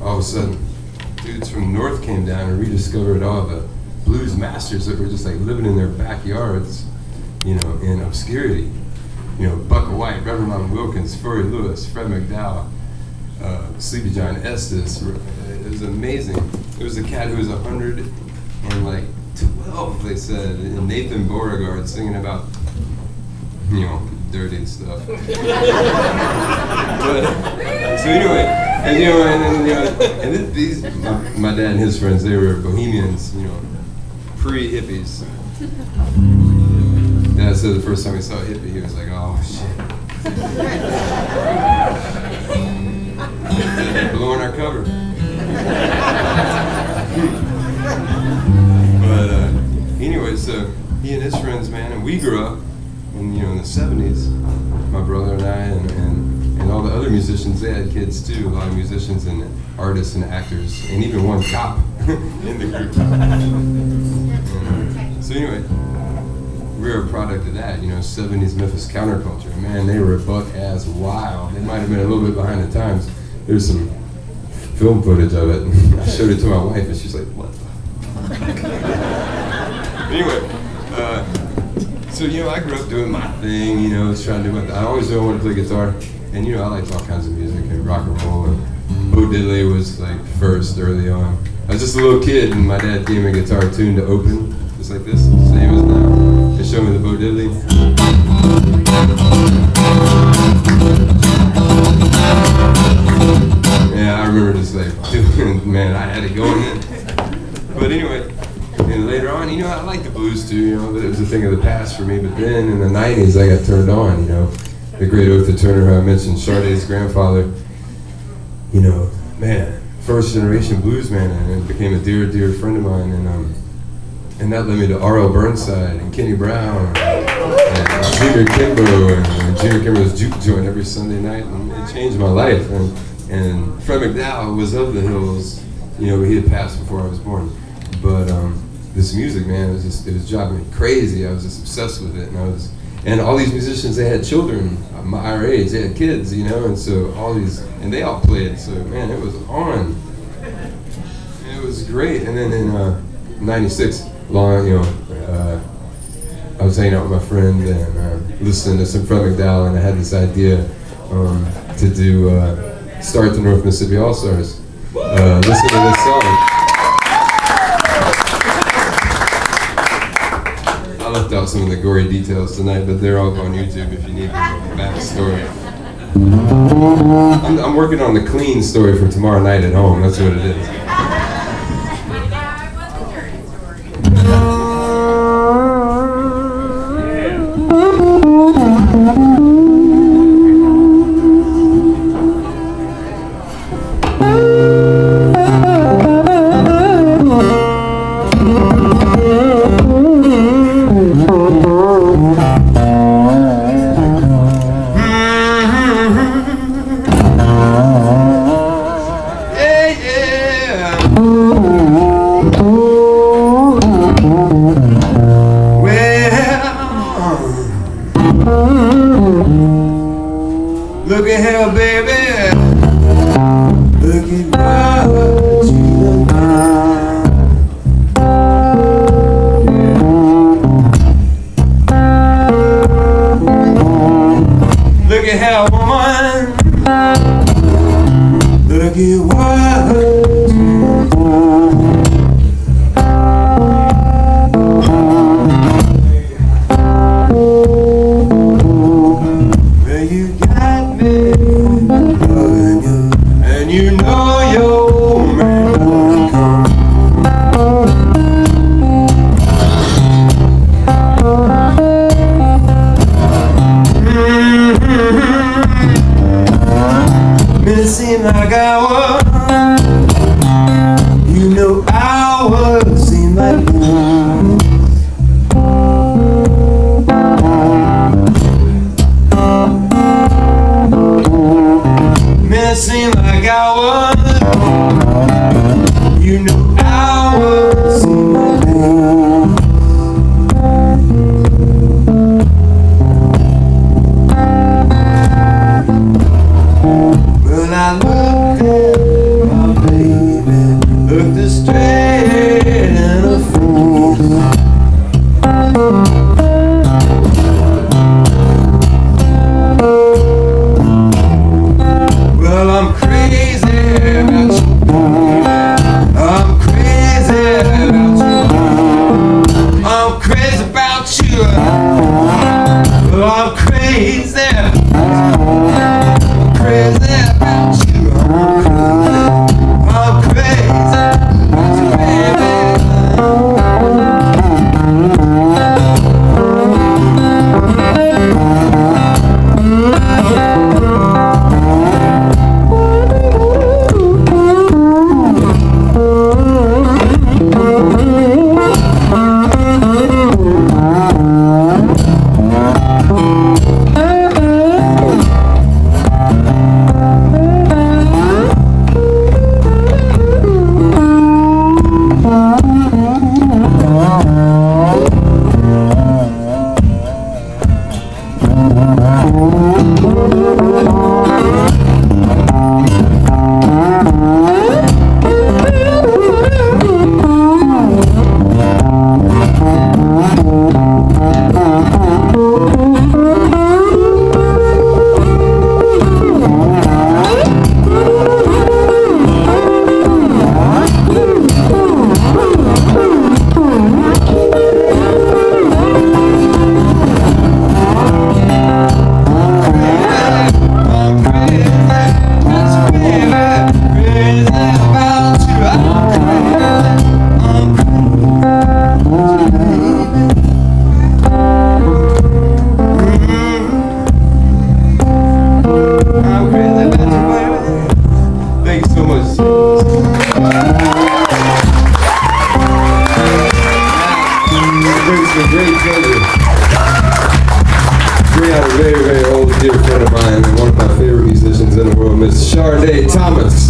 all of a sudden, dudes from the north came down and rediscovered all the blues masters that were just like living in their backyards, you know, in obscurity. You know, Buck White, Reverend Mom Wilkins, Furry Lewis, Fred McDowell, Sleepy John Estes. It was amazing. It was a cat who was 112, they said, and Nathan Beauregard singing about, you know, dirty stuff. But, so anyway, and you know, and these, my dad and his friends, they were bohemians, you know, pre-hippies. Dad said the first time he saw a hippie, he was like, oh shit. They're blowing our cover. But anyway, so he and his friends, man, and we grew up in, you know, in the 70s, my brother and I, and all the other musicians, they had kids too, a lot of musicians and artists and actors, and even one cop in the group. So anyway, we were a product of that, you know, 70s Memphis counterculture. Man, they were buck-ass wild. They might have been a little bit behind the times. There's some film footage of it. I showed it to my wife, and she's like, what the fuck? Anyway, so, you know, I grew up doing my thing, you know, trying to do my thing. I always knew I wanted to play guitar. And, you know, I liked all kinds of music and rock and roll. And Bo Diddley was, like, first early on. I was just a little kid, and my dad gave me a guitar tune to open, just like this, same as now. They showed me the Bo Diddley. Yeah, I remember just like, dude, man, I had it going in. But anyway, and later on, you know, I like the blues too, you know, but it was a thing of the past for me. But then in the 90s, I got turned on, you know. The great Oath Turner, who I mentioned, Sade's grandfather, you know, man, first generation blues man, and became a dear, dear friend of mine. And that led me to R.L. Burnside and Kenny Brown and Junior Kimbo and Junior Kimbo's juke joint every Sunday night, and it changed my life. And Fred McDowell was of the Hills, you know, he had passed before I was born. But this music, man, it was driving me crazy. I was just obsessed with it, and all these musicians, they had children our age, they had kids, you know, and so all these, and they all played. So man, it was on. It was great. And then in '96. Long, you know, I was hanging out with my friend and listening to some Fred McDowell, and I had this idea to do start the North Mississippi All-Stars. Listen to this song. I left out some of the gory details tonight, but they're all on YouTube if you need the backstory. I'm working on the clean story for tomorrow night at home. That's what it is. Look at here, baby. Look at what you done. Look at here, woman. Look at what you done. Well, you got me. And you know your man won't come. It seemed like hours, you know hours seem like months. It seemed like hours, you know hours seem like months. Well, I looked at my baby. much. It brings me great pleasure. Bring out a very, very old dear friend of mine and one of my favorite musicians in the world, Miss Sharday Thomas.